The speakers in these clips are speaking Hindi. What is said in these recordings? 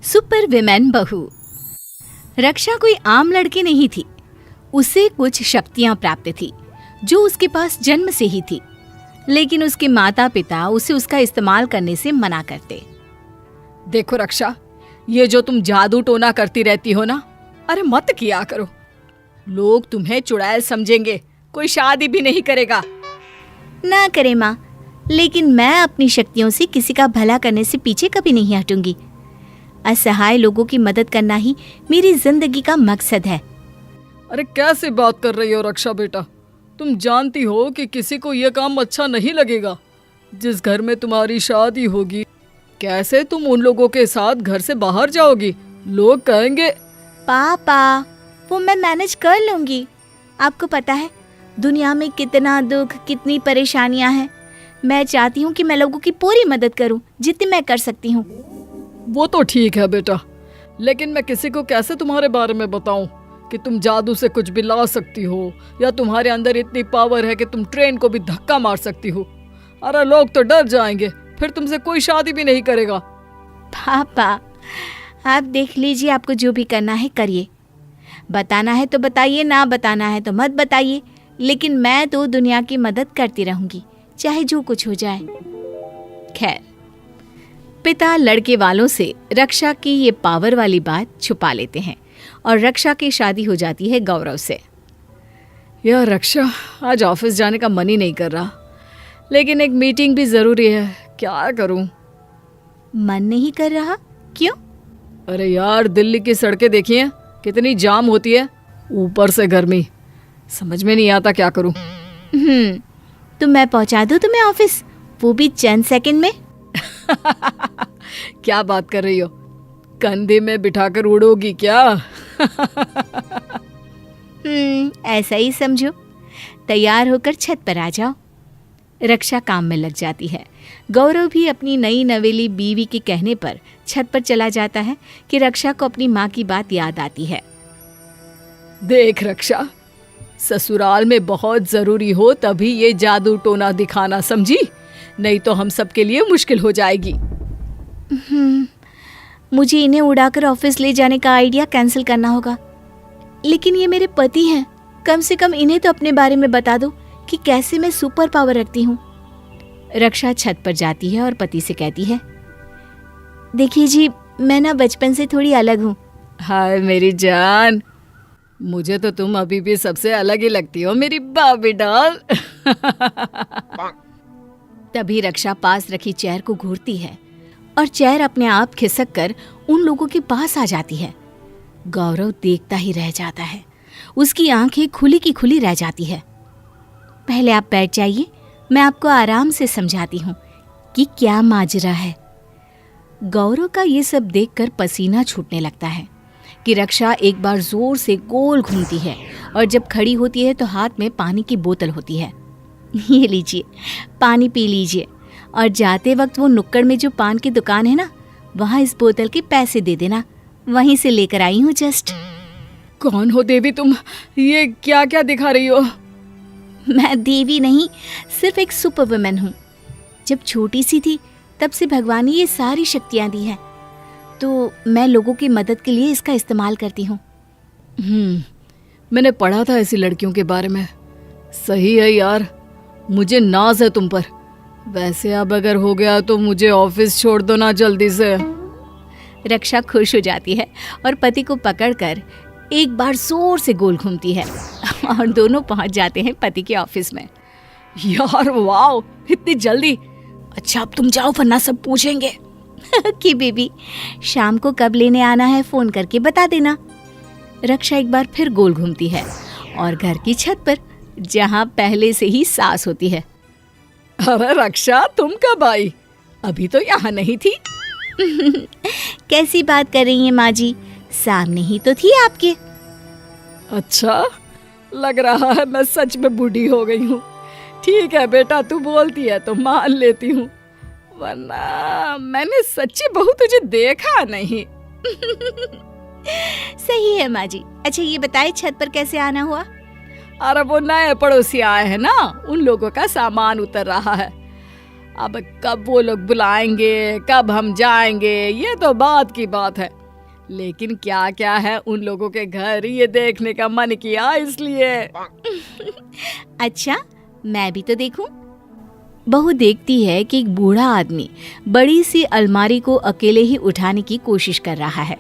सुपर विमेन बहू। रक्षा कोई आम लड़की नहीं थी। उसे कुछ शक्तियां प्राप्त थी जो उसके पास जन्म से ही थी, लेकिन उसके माता पिता उसे उसका इस्तेमाल करने से मना करते। देखो रक्षा, ये जो तुम जादू टोना करती रहती हो ना, अरे मत किया करो। लोग तुम्हें चुड़ैल समझेंगे, कोई शादी भी नहीं करेगा। ना करे माँ, लेकिन मैं अपनी शक्तियों से किसी का भला करने से पीछे कभी नहीं हटूंगी। असहाय लोगों की मदद करना ही मेरी जिंदगी का मकसद है। अरे कैसे बात कर रही हो रक्षा बेटा? तुम जानती हो कि किसी को यह काम अच्छा नहीं लगेगा। जिस घर में तुम्हारी शादी होगी, कैसे तुम उन लोगों के साथ घर से बाहर जाओगी? लोग कहेंगे। पापा, वो मैं मैनेज कर लूंगी। आपको पता है दुनिया में कितना दुख, कितनी परेशानियां हैं। मैं चाहती हूँ कि मैं लोगों की पूरी मदद करूँ, जितनी मैं कर सकती हूँ। वो तो ठीक है बेटा, लेकिन मैं किसी को कैसे तुम्हारे बारे में बताऊं कि तुम जादू से कुछ भी ला सकती हो, या तुम्हारे अंदर इतनी पावर है कि तुम ट्रेन को भी धक्का मार सकती हो। अरे लोग तो डर जाएंगे, फिर तुमसे कोई शादी भी नहीं करेगा। पापा, आप देख लीजिए, आपको जो भी करना है करिए। बताना है तो बताइए, ना बताना है तो मत बताइए, लेकिन मैं तो दुनिया की मदद करती रहूंगी, चाहे जो कुछ हो जाए। खैर, पिता लड़के वालों से रक्षा की ये पावर वाली बात छुपा लेते हैं और रक्षा की शादी हो जाती है गौरव से। यार रक्षा, आज ऑफिस जाने का मन ही नहीं कर रहा, लेकिन एक मीटिंग भी जरूरी है। क्या करूं? मन नहीं कर रहा? क्यों? अरे यार, दिल्ली की सड़कें देखिए, कितनी जाम होती है, ऊपर से गर्मी, समझ में नहीं आता क्या करूं। तो मैं पहुंचा दूं तुम्हें ऑफिस, वो भी चंद सेकंड में। क्या बात कर रही हो? कंधे में बिठाकर उड़ोगी क्या? ऐसा ही समझो। तैयार होकर छत पर आ जाओ। रक्षा काम में लग जाती है। गौरव भी अपनी नई नवेली बीवी के कहने पर छत पर चला जाता है कि रक्षा को अपनी माँ की बात याद आती है। देख रक्षा, ससुराल में बहुत जरूरी हो तभी ये जादू टोना दिखाना, समझी? नहीं तो हम सबके लिए मुश्किल हो जाएगी। मुझे इन्हें उड़ाकर ऑफिस ले जाने का आइडिया कैंसिल करना होगा, लेकिन ये मेरे पति हैं। कम से कम इन्हें तो अपने बारे में बता दो कि कैसे मैं सुपर पावर रखती हूँ। रक्षा छत पर जाती है और पति से कहती है, देखिए जी, मैं ना बचपन से थोड़ी अलग हूँ। हाय मेरी जान, मुझे तो तुम अभी भी सबसे अलग ही लगती हो, मेरी बाबी डॉल। तभी रक्षा पास रखी चेयर को घूरती है और चेयर अपने आप खिसक कर उन लोगों के पास आ जाती है। गौरव देखता ही रह जाता है, उसकी आंखें खुली की खुली रह जाती है। पहले आप बैठ जाइए, मैं आपको आराम से समझाती हूँ कि क्या माजरा है। गौरव का ये सब देखकर पसीना छूटने लगता है कि रक्षा एक बार जोर से गोल घूमती है और जब खड़ी होती है तो हाथ में पानी की बोतल होती है। ये लीजिए, पानी पी लीजिए, और जाते वक्त वो नुक्कड़ में जो पान की दुकान है ना, वहाँ इस बोतल के पैसे दे देना, वहीं से लेकर आई हूँ जस्ट। कौन हो देवी तुम? ये क्या क्या दिखा रही हो? मैं देवी नहीं, सिर्फ एक सुपर वुमेन हूँ। जब छोटी सी थी तब से भगवान ने ये सारी शक्तियाँ दी हैं, तो मैं लोगों की मदद के लिए इसका इस्तेमाल करती हूँ। मैंने पढ़ा था ऐसी लड़कियों के बारे में। सही है यार, मुझे नाज है तुम पर। वैसे अब अगर हो गया तो मुझे ऑफिस छोड़ दो ना जल्दी से। रक्षा खुश हो जाती है और पति को पकड़कर एक बार जोर से गोल घूमती है और दोनों पहुंच जाते हैं पति के ऑफिस में। यार वाओ, इतनी जल्दी? अच्छा अब तुम जाओ, वरना सब पूछेंगे। कि बेबी, शाम को कब लेने आना है फोन करके बता देना। रक्षा एक बार फिर गोल घूमती है और घर की छत पर, जहाँ पहले से ही सास होती है। अरे रक्षा, तुम कब आई? अभी तो यहाँ नहीं थी। कैसी बात कर रही हैं माँ जी, सामने ही तो थी आपके। अच्छा, लग रहा है मैं सच में बूढ़ी हो गई हूँ। ठीक है बेटा, तू बोलती है तो मान लेती हूँ, वरना मैंने सच्ची बहू तुझे देखा नहीं। सही है माँ जी। अच्छा ये बताए, छत पर कैसे आना हुआ? अरे वो नए पड़ोसी आए हैं ना, उन लोगों का सामान उतर रहा है। अब कब वो लोग बुलाएंगे, कब हम जाएंगे, ये तो बात की बात है। लेकिन क्या क्या है उन लोगों के घर, ये देखने का मन किया इसलिए। अच्छा, मैं भी तो देखूं। बहू देखती है कि एक बूढ़ा आदमी बड़ी सी अलमारी को अकेले ही उठाने की कोशिश कर रहा है।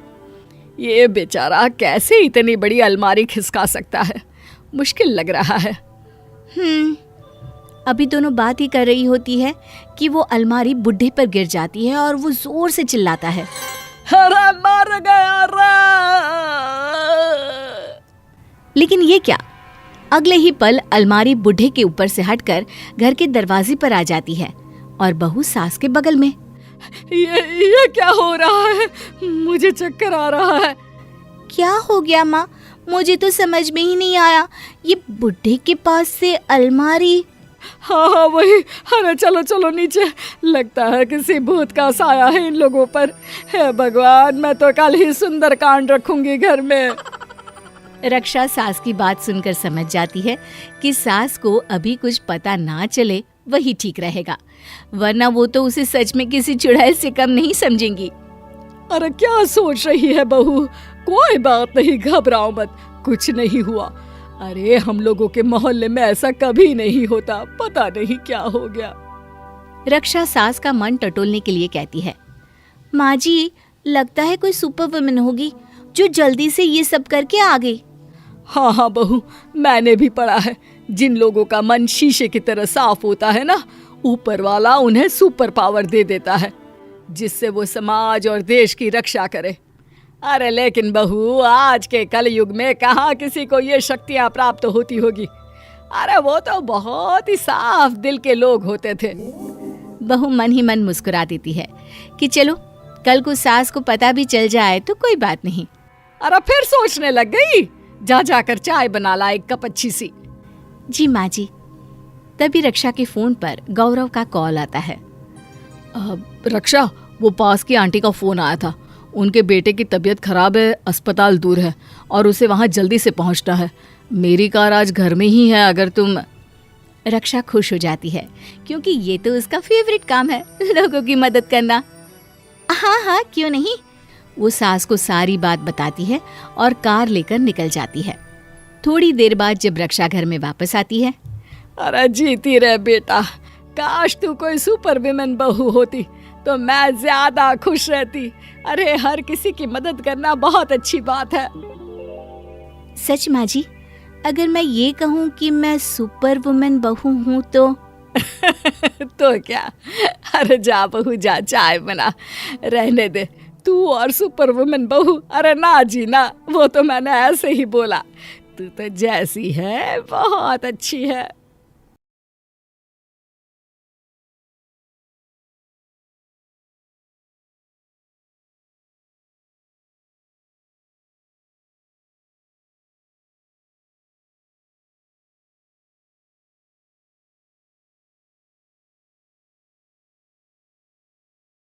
ये बेचारा कैसे इतनी बड़ी अलमारी खिसका सकता है, मुश्किल लग रहा है। अभी दोनों बात ही कर रही होती है कि वो अलमारी बुढ़े पर गिर जाती है और वो जोर से चिल्लाता है, अरे मर गया रे! लेकिन ये क्या, अगले ही पल अलमारी बुढ़े के ऊपर से हटकर घर के दरवाजे पर आ जाती है और बहू सास के बगल में। ये क्या हो रहा है? मुझे चक्कर आ रहा है। क्या हो गया माँ? मुझे तो समझ में ही नहीं आया। ये बुढ़े के पास से अलमारी? हाँ वही। अरे चलो चलो नीचे, लगता है किसी भूत का साया है इन लोगों पर। हे भगवान, मैं तो कल ही सुंदर कांड रखूंगी घर में। रक्षा सास की बात सुनकर समझ जाती है कि सास को अभी कुछ पता ना चले वही ठीक रहेगा, वरना वो तो उसे सच में किसी चुड़ैल से कम नहीं समझेंगी। अरे क्या सोच रही है बहू? कोई बात नहीं, घबराओ मत, कुछ नहीं हुआ। अरे हम लोगों के मोहल्ले में ऐसा कभी नहीं होता, पता नहीं क्या हो गया। रक्षा सास का मन टटोलने के लिए कहती है, माँ जी, लगता है कोई सुपर वुमन होगी जो जल्दी से ये सब करके आ गई। हाँ हाँ बहू, मैंने भी पढ़ा है, जिन लोगों का मन शीशे की तरह साफ होता है ना, ऊपर वाला उन्हें सुपर पावर दे देता है, जिससे वो समाज और देश की रक्षा करे। अरे लेकिन बहू, आज के कल युग में कहाँ किसी को ये शक्तियाँ प्राप्त होती होगी। अरे वो तो बहुत ही साफ दिल के लोग होते थे। बहू मन ही मन मुस्कुरा देती है कि चलो कल को सास को पता भी चल जाए तो कोई बात नहीं। अरे फिर सोचने लग गई, जा जाकर चाय बना ला एक कप अच्छी सी। जी माँ जी। तभी रक्षा के फोन पर गौरव का कॉल आता है। रक्षा, वो पास की आंटी का फोन आया था, उनके बेटे की तबीयत खराब है, अस्पताल दूर है और उसे वहाँ जल्दी से पहुँचना है। मेरी कार आज घर में ही है, अगर तुम। रक्षा खुश हो जाती है क्योंकि ये तो उसका फेवरेट काम है, लोगों की मदद करना। हाँ हाँ, क्यों नहीं। वो सास को सारी बात बताती है और कार लेकर निकल जाती है। थोड़ी देर बाद जब रक्षा घर में वापस आती है, अरे जीती रहे बेटा, काश तू कोई सुपर विमेन बहू होती तो मैं ज्यादा खुश रहती। अरे हर किसी की मदद करना बहुत अच्छी बात है। सच माँ जी, अगर मैं ये कहूँ कि मैं सुपर वुमेन बहू हूँ तो तो क्या, अरे जा बहू जा, चाय बना, रहने दे तू और सुपर वुमेन बहू। अरे ना जी ना, वो तो मैंने ऐसे ही बोला, तू तो जैसी है बहुत अच्छी है।